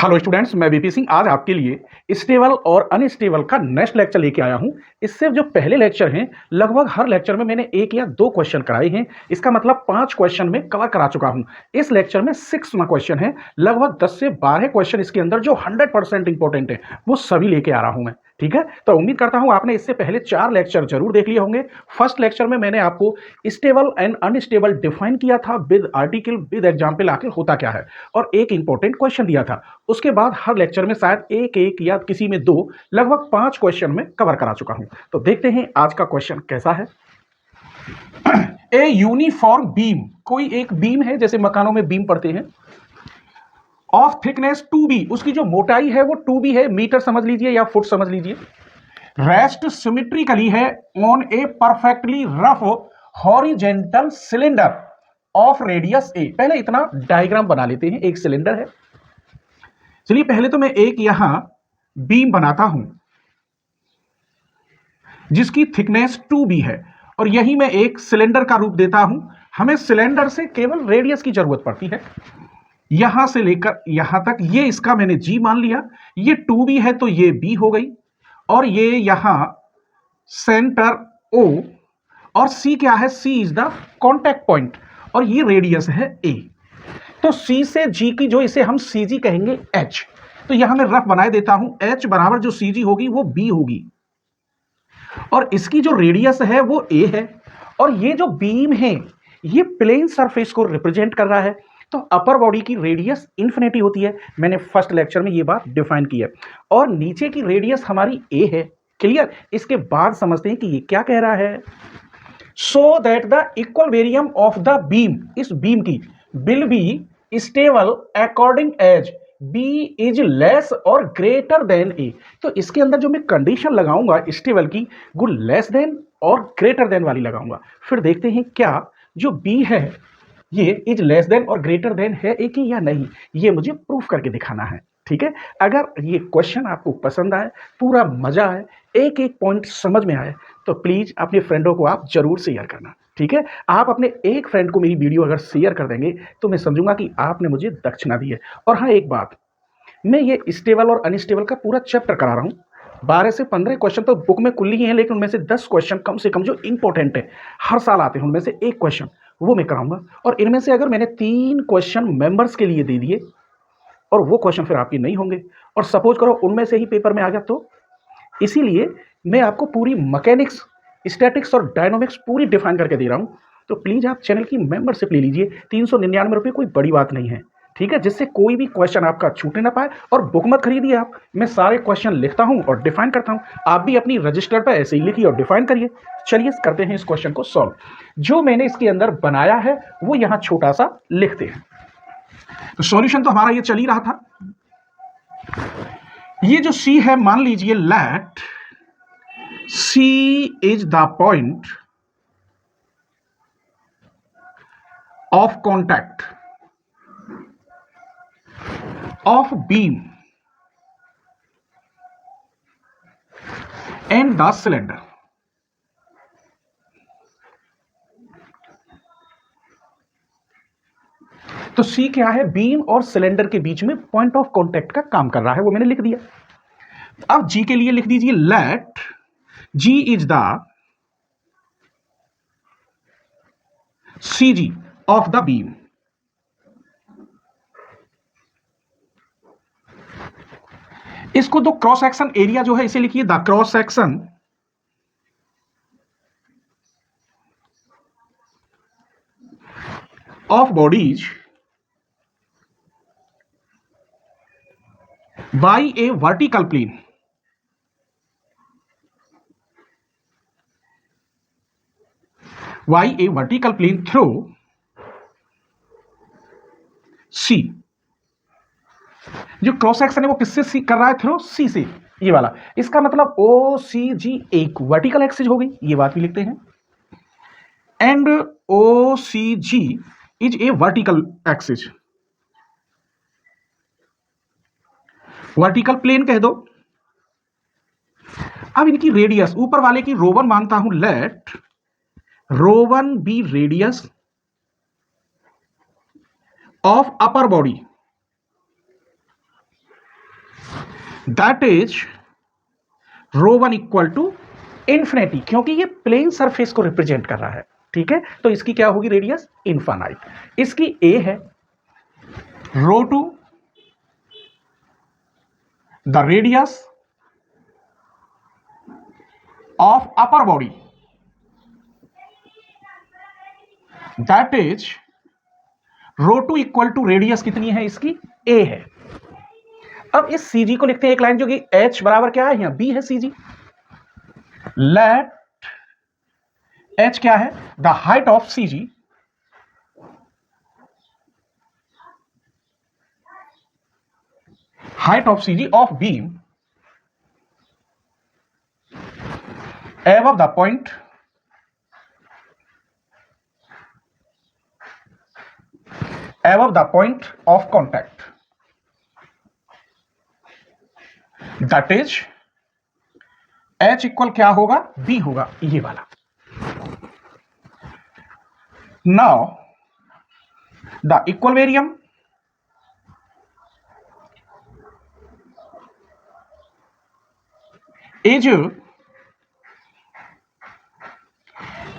Hello students, मैं VP Singh आज आपके लिए स्टेबल और अनस्टेबल का नेक्स्ट लेक्चर लेके आया हूं। इससे जो पहले लेक्चर हैं, लगभग हर लेक्चर में मैंने एक या दो क्वेश्चन कराए हैं। इसका मतलब 5 क्वेश्चन में कवर करा चुका हूं। इस लेक्चर में 6वां क्वेश्चन है। लगभग 10 से 12 क्वेश्चन इसके अंदर जो 100% इंपॉर्टेंट है वो सभी लेके आ रहा हूं मैं। ठीक है, तो उम्मीद करता हूं आपने इससे पहले 4 लेक्चर जरूर देख लिए होंगे। फर्स्ट लेक्चर में मैंने आपको स्टेबल एंड अनस्टेबल डिफाइन किया था विद आर्टिकल विद एग्जाम्पल आखिर होता क्या है, और एक इंपॉर्टेंट क्वेश्चन दिया था। उसके बाद हर लेक्चर में शायद एक या किसी में 2, लगभग 5 क्वेश्चन में कवर करा चुका हूं। तो देखते हैं आज का क्वेश्चन कैसा है। ए यूनिफॉर्म बीम, कोई एक बीम है, जैसे मकानों में बीम पड़ते हैं, ऑफ थिकनेस 2b, उसकी जो मोटाई है वो 2b है, मीटर समझ लीजिए या फुट समझ लीजिए। रेस्ट सिमेट्रिकली है on a perfectly rough horizontal cylinder of radius a. पहले इतना डायग्राम बना लेते हैं। एक सिलेंडर है, चलिए पहले तो मैं एक यहां बीम बनाता हूं जिसकी थिकनेस 2b है, और यही मैं एक सिलेंडर का रूप देता हूं। हमें सिलेंडर से केवल रेडियस की जरूरत पड़ती है, यहां से लेकर यहां तक। ये इसका मैंने g मान लिया। ये 2b है तो ये b हो गई, और ये यहां सेंटर o, और c क्या है, c is the contact point, और ये रेडियस है a। तो c से g की जो इसे हम cg कहेंगे h, तो यहां मैं रफ बनाए देता हूं। h बराबर जो cg होगी वो b होगी, और इसकी जो रेडियस है वो a है, और ये जो बीम है ये प्लेन सरफेस को रिप्रेजेंट कर रहा है। तो अपर बॉडी की रेडियस इन्फिनिटी होती है, मैंने फर्स्ट लेक्चर में ये बात डिफाइन की है, और नीचे की रेडियस हमारी a है। क्लियर? इसके बाद समझते हैं कि ये क्या कह रहा है। So that the equilibrium of the beam, इस बीम की, will be stable according as b is less और ग्रेटर देन a। तो इसके अंदर जो मैं कंडीशन लगाऊंगा स्टेबल की, वो लेस देन और ग्रेटर देन वाली लगाऊंगा। फिर देखते हैं क्या जो b है ये इज लेस देन और ग्रेटर देन है a की या नहीं, ये मुझे प्रूफ करके दिखाना है। ठीक है, अगर ये क्वेश्चन आपको पसंद आए, पूरा मजा आए, एक एक पॉइंट समझ में आए, तो प्लीज अपने फ्रेंडों को आप जरूर शेयर करना। ठीक है, आप अपने एक फ्रेंड को मेरी वीडियो अगर शेयर कर देंगे तो मैं समझूंगा कि आपने मुझे दक्षिणा दी है। और हाँ, एक बात, मैं ये स्टेबल और अनस्टेबल का पूरा चैप्टर करा रहा हूँ। 12 से 15 क्वेश्चन तो बुक में कुल ही हैं, लेकिन उनमें से 10 क्वेश्चन कम से कम जो इंपॉर्टेंट है, हर साल आते हैं, उनमें से एक क्वेश्चन वो मैं कराऊंगा। और इनमें से अगर मैंने 3 क्वेश्चन मेंबर्स के लिए दे दिए और वो क्वेश्चन फिर आपके नहीं होंगे, और सपोज करो उनमें से ही पेपर में आ गया, तो इसीलिए मैं आपको पूरी मैकेनिक्स, स्टैटिक्स और डायनामिक्स पूरी डिफाइन करके दे रहा हूं। तो प्लीज आप चैनल की मेंबरशिप ले लीजिए। 399 रुपये कोई बड़ी बात नहीं है। ठीक है, जिससे कोई भी क्वेश्चन आपका छूटने ना पाए। और बुक मत खरीदिए आप, मैं सारे क्वेश्चन लिखता हूं और डिफाइन करता हूं। आप भी अपनी रजिस्टर पर ऐसे ही लिखिए और डिफाइन करिए। चलिए करते हैं इस क्वेश्चन को सॉल्व। जो मैंने इसके अंदर बनाया है वो यहां छोटा सा लिखते हैं। तो सॉल्यूशन तो हमारा ये चल ही रहा था। ये जो सी है, मान लीजिए let see is the point of contact of beam and the cylinder. तो सी क्या है, बीम और सिलेंडर के बीच में पॉइंट ऑफ कॉन्टैक्ट का काम कर रहा है, वो मैंने लिख दिया। अब जी के लिए लिख दीजिए let G is the C G of the beam. इसको तो क्रॉस सेक्शन एरिया जो है इसे लिखिए the cross section of bodies by a vertical plane through C. जो क्रॉस सेक्शन है वो किससे सी कर रहा है, थ्रू सी से, ये वाला। इसका मतलब ओ सी जी एक वर्टिकल एक्सिस हो गई, ये बात भी लिखते हैं। And O C G is a vertical axis, vertical plane कह दो। अब इनकी रेडियस, ऊपर वाले की रो 1 मानता हूं, let rho 1 be radius of upper body that is rho one equal to infinity, क्योंकि ये प्लेन सरफेस को रिप्रेजेंट कर रहा है, ठीक है। तो इसकी क्या होगी रेडियस इनफाइनाइट। इसकी ए है rho two the radius of upper body, that is rho two equal to radius कितनी है इसकी ए है। अब इस सीजी को लिखते हैं एक लाइन जो कि एच बराबर क्या है, यहां बी है सीजी। लेट एच क्या है, the height of CG of beam above the point of contact, that is h equal क्या होगा, b होगा, ये वाला। Now the equilibrium is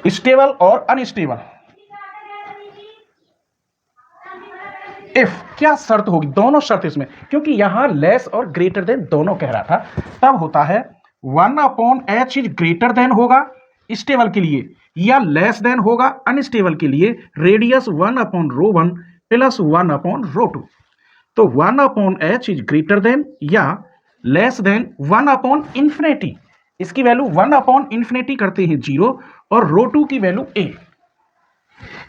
stable और अनस्टेबल इफ, क्या शर्त होगी, दोनों शर्त इसमें, क्योंकि यहां लेस और ग्रेटर देन दोनों कह रहा था, तब होता है 1/h इज ग्रेटर देन होगा स्टेबल के लिए या लेस देन होगा अनस्टेबल के लिए, रेडियस 1/ρ1 प्लस 1/ρ2। तो 1/h इज ग्रेटर देन या लेस देन 1/∞, इसकी वैल्यू 1/∞ करते हैं 0 और ρ2 की वैल्यू a।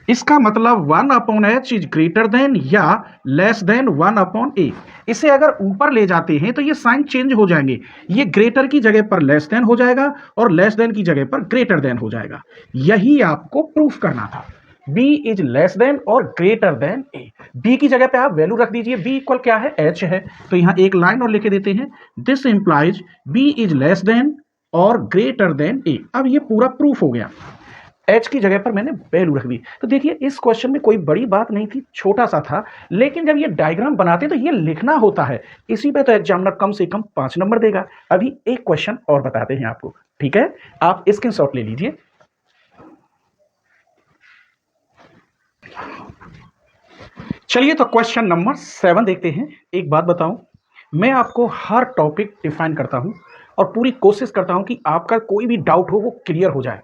इसका मतलब 1/h इज ग्रेटर देन या लेस देन 1/a। इसे अगर ऊपर ले जाते हैं तो ये साइन चेंज हो जाएंगे, ये ग्रेटर की जगह पर लेस देन हो जाएगा और लेस देन की जगह पर ग्रेटर देन हो जाएगा। यही आपको प्रूफ करना था, b इज लेस देन और ग्रेटर देन a। b की जगह पे आप वैल्यू रख दीजिए, b इक्वल क्या है, h है, तो यहां एक लाइन और लिखे देते हैं, this implies b is less than और ग्रेटर देन a। अब ये पूरा प्रूफ हो गया, h की जगह पर मैंने वैल्यू रख दी। तो देखिए इस क्वेश्चन में कोई बड़ी बात नहीं थी, छोटा सा था, लेकिन जब ये डायग्राम बनाते तो ये लिखना होता है, इसी पे तो एग्जामिनर कम से कम 5 नंबर देगा। अभी एक क्वेश्चन और बताते हैं आपको, ठीक है, आप स्क्रीनशॉट ले लीजिए। चलिए तो क्वेश्चन नंबर 7 देखते हैं। एक बात बताऊं, मैं आपको हर टॉपिक डिफाइन करता हूं और पूरी कोशिश करता हूं कि आपका कोई भी डाउट हो वो क्लियर हो जाए,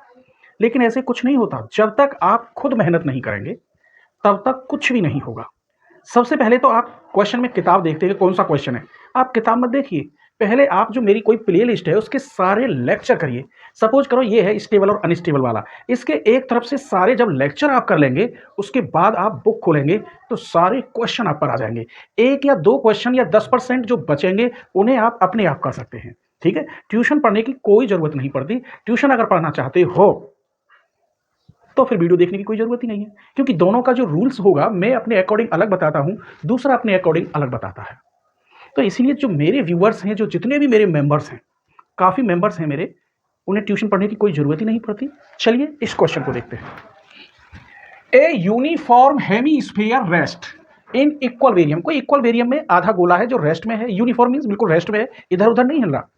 लेकिन ऐसे कुछ नहीं होता। जब तक आप खुद मेहनत नहीं करेंगे तब तक कुछ भी नहीं होगा। सबसे पहले तो आप क्वेश्चन में किताब देखते हैं कौन सा क्वेश्चन है, आप किताब मत देखिए, पहले आप जो मेरी कोई प्लेलिस्ट है उसके सारे लेक्चर करिए। सपोज करो ये है स्टेबल और अनस्टेबल वाला, इसके एक तरफ से सारे जब लेक्चर आप कर लेंगे उसके बाद आप बुक खोलेंगे तो सारे क्वेश्चन आप पर आ जाएंगे। 1 या 2 क्वेश्चन या 10% जो बचेंगे उन्हें आप अपने आप कर सकते हैं, ठीक है। ट्यूशन पढ़ने की कोई जरूरत नहीं पड़ती। ट्यूशन अगर पढ़ना चाहते हो तो फिर वीडियो देखने की कोई जरूरत ही नहीं है, क्योंकि दोनों का जो रूल्स होगा मैं अपने अकॉर्डिंग अलग बताता हूं, दूसरा अपने अकॉर्डिंग अलग बताता है। तो इसीलिए जो मेरे व्यूअर्स हैं, जो जितने भी मेरे मेंबर्स हैं, काफ़ी मेंबर्स हैं मेरे, उन्हें ट्यूशन पढ़ने की कोई ज़रूरत ही नहीं पड़ती। चलिए इस क्वेश्चन को देखते हैं। A uniform hemisphere rest in equilibrium, कोई इक्वल वेरियम में आधा गोला है जो रेस्ट में है, यूनिफॉर्म मींस बिल्कुल रेस्ट में है, इधर उधर नहीं हिल रहा।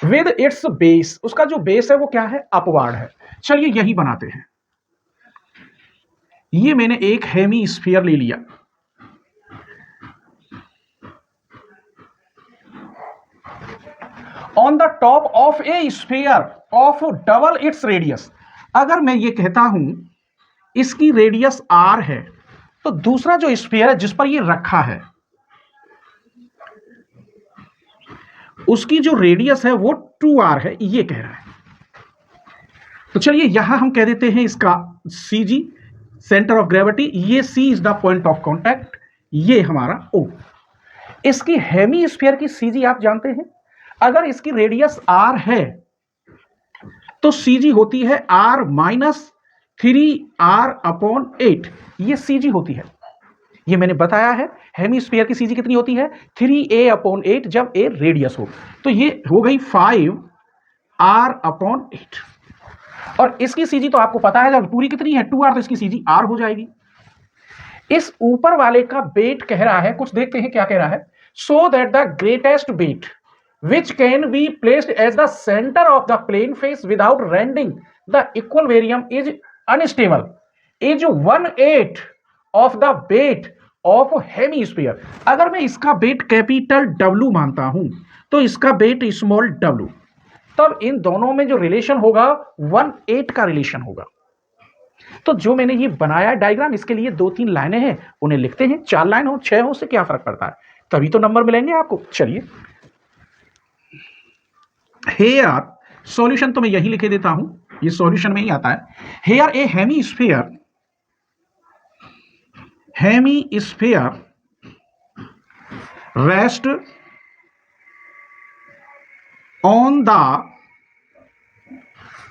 विद इट्स बेस, उसका जो बेस है वो क्या है, अपवार्ड है। चलिए यही बनाते हैं। ये मैंने एक हेमीस्फीयर ले लिया, on the top of a sphere of double its radius. अगर मैं ये कहता हूं इसकी रेडियस r है, तो दूसरा जो स्फीयर है जिस पर ये रखा है उसकी जो रेडियस है वो 2r है, ये कह रहा है। तो चलिए यहां हम कह देते हैं इसका cg सेंटर ऑफ ग्रेविटी, ये c is the point of contact, ये हमारा o। इसकी हेमीस्फीयर की cg आप जानते हैं, अगर इसकी रेडियस r है तो cg होती है r माइनस 3r/8, ये cg होती है, ये मैंने बताया है। हेमीस्फीयर की cg कितनी होती है, 3a/8 जब a रेडियस हो, तो ये हो गई 5r/8। और इसकी cg तो आपको पता है जब पूरी कितनी है 2r, तो इसकी cg r हो जाएगी। इस ऊपर वाले का वेट कह रहा है, कुछ देखते हैं क्या कह रहा है, so that the greatest weight, which can be placed as the center of the plane face without rending the equilibrium is unstable, is 1/8 of the weight of hemisphere। अगर मैं इसका वेट कैपिटल W मानता हूं तो इसका wait small w, तब इन दोनों में जो रिलेशन होगा 1/8 का रिलेशन होगा। तो जो मैंने ये बनाया डायग्राम, इसके लिए 2-3 लाइनें हैं, उन्हें लिखते हैं। 4 लाइन हो 6 हो, उससे क्या फर्क पड़ता है, तभी तो नंबर मिलेंगे आपको। चलिए हेयर सॉल्यूशन तो मैं यही लिखे देता हूं, ये सॉल्यूशन में ही आता है। Here a hemisphere rest on the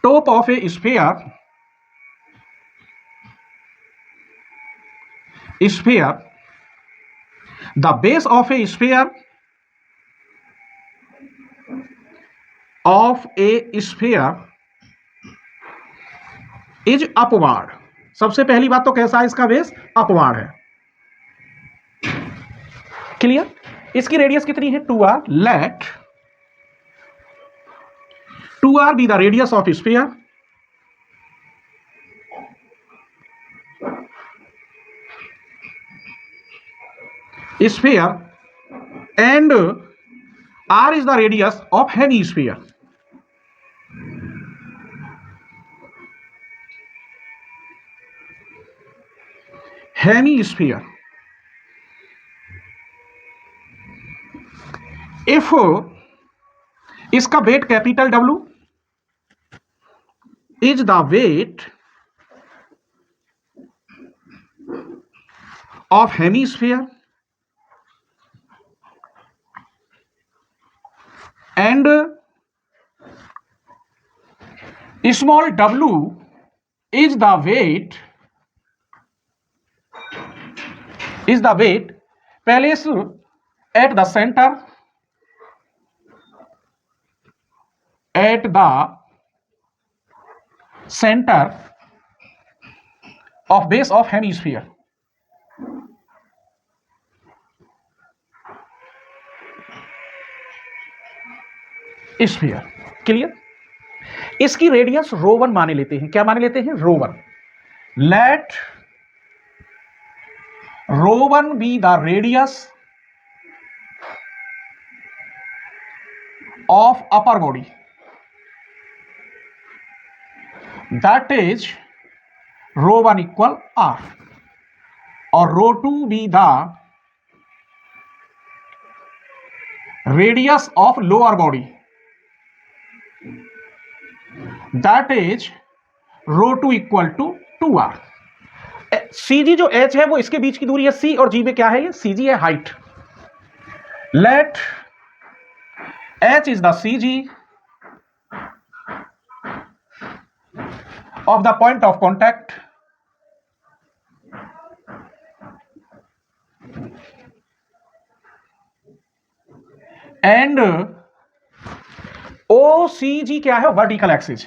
top of a sphere the base of a sphere is upward। सबसे पहली बात तो कैसा है इसका बेस, अपवार्ड है। क्लियर। इसकी रेडियस कितनी है, 2r। Let 2r be the radius of sphere and r is the radius of hemisphere। if इसका weight capital W is the weight of hemisphere and small w is the weight placed at the center of base of hemisphere। Sphere. Clear. इसकी radius ρ1 माने लेते हैं। क्या माने लेते हैं, ρ1। Let ρ1 be the radius of upper body, that is ρ1 equal r, और ρ2 be the radius of lower body, that is ρ2 equal to 2r। CG जो h है वो इसके बीच की दूरी है C, और G में क्या है, ये CG है, height. Let h is the CG of the point of contact and OCG क्या है, वर्टिकल एक्सिस।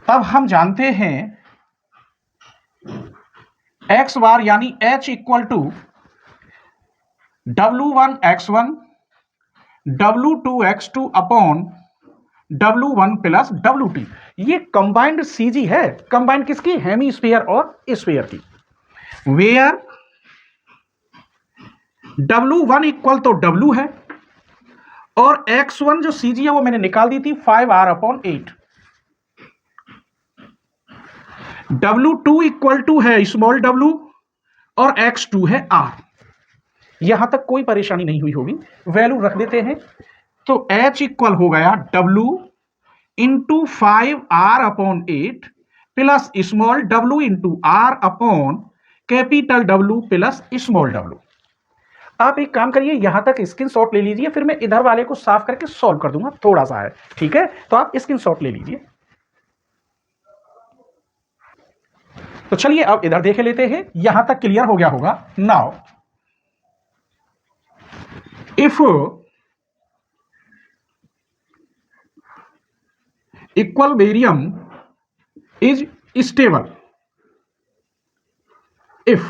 तब हम जानते हैं x बार यानी h equal to W1x1 W2x2 upon W1 plus WT। ये कंबाइंड CG है, कंबाइंड किसकी, हेमीस्फीयर और स्फीयर की। Where W1 equal to W है, और x1 जो CG है वो मैंने निकाल दी थी 5r upon 8। W2 equal to है स्मॉल w, और x2 है r। यहां तक कोई परेशानी नहीं हुई होगी, वैल्यू रख देते हैं। तो h इक्वल हो गया w into 5r upon 8 plus small w into r upon capital W plus small w। आप एक काम करिए, यहां तक स्क्रीनशॉट ले लीजिए, फिर मैं इधर वाले को साफ करके सॉल्व कर दूंगा, थोड़ा सा है, ठीक है। तो आप स्क्रीनशॉट ले लीजिए। तो चलिए अब इधर देख लेते हैं, यहां तक क्लियर हो गया होगा। Now if equilibrium is stable, if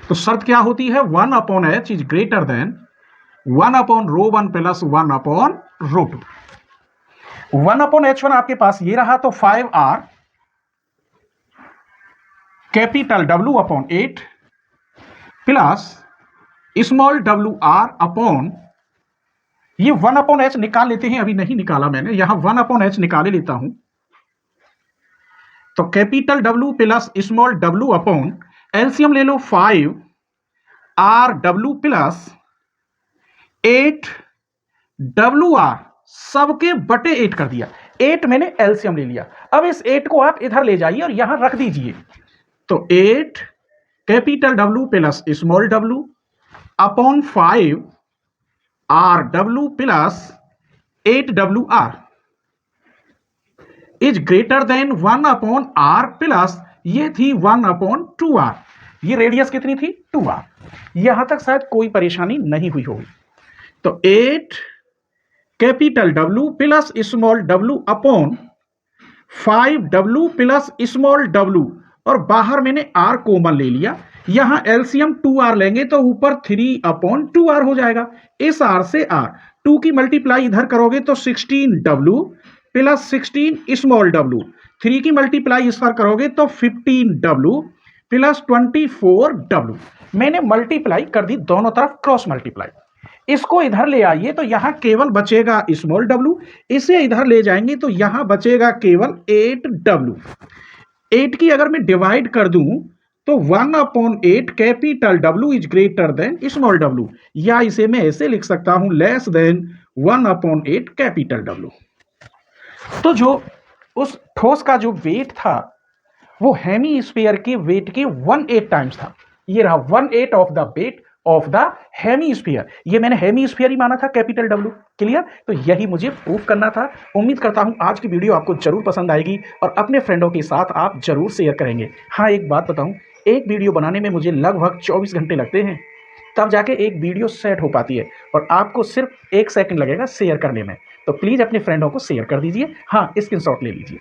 तो शर्त क्या होती है, 1 upon H is greater than 1 upon rho 1 plus 1 upon rho 2। 1 upon H1 आपके पास ये रहा, तो 5R capital W upon 8 plus small WR upon, ये 1 अपॉन H निकाल लेते हैं, अभी नहीं निकाला मैंने, यहां 1 अपॉन H निकाले लेता हूं। तो capital W plus small W upon LCM ले लो 5RW प्लस 8WR, सबके बटे 8 कर दिया, 8 मैंने एलसीएम ले लिया। अब इस 8 को आप इधर ले जाइए और यहां रख दीजिए। तो 8 capital W plus small W upon 5RW plus 8WR is greater than 1 upon R plus, ये थी 1 अपॉन 2R, ये रेडियस कितनी थी 2R। यहां तक शायद कोई परेशानी नहीं हुई होगी। तो 8 capital W plus small W upon 5W plus small W, और बाहर मैंने R कॉमन ले लिया, यहां एलसीएम 2R लेंगे तो ऊपर 3 अपॉन 2R हो जाएगा। इस R से R 2 की मल्टीप्लाई इधर करोगे तो 16W प्लस 16 स्मॉल W, 3 की मल्टीप्लाई इस पर करोगे तो 15W प्लस 24W। मैंने मल्टीप्लाई कर दी दोनों तरफ, क्रॉस मल्टीप्लाई। इसको इधर ले आइए तो यहां केवल बचेगा स्मॉल W, इसे इधर ले जाएंगे तो यहां बचेगा केवल 8W। 8 की अगर मैं डिवाइड कर दूं तो 1 upon 8 capital W is greater than small W, या इसे मैं ऐसे लिख सकता हूं less than 1 upon 8 capital W। तो जो उस ठोस का जो वेट था वो हेमीस्फीयर के वेट के 1/8 टाइम्स था। ये रहा 1/8 of the weight of the hemisphere. ये मैंने हेमीस्फीयर ही माना था कैपिटल W। क्लियर? तो यही मुझे प्रूफ करना था। उम्मीद करता हूं आज की वीडियो आपको जरूर पसंद आएगी और अपने फ्रेंडों के साथ आप जरूर शेयर करेंगे। हाँ, एक बात बताऊं, एक वीडियो बनाने में मुझे लगभग 24 घंटे लगते हैं, तब जाके एक वीडियो सेट हो पाती है, और आपको सिर्फ 1 सेकंड लगेगा शेयर करने में। तो प्लीज़ अपने फ्रेंडों को शेयर कर दीजिए। हाँ, स्क्रीनशॉट ले लीजिए।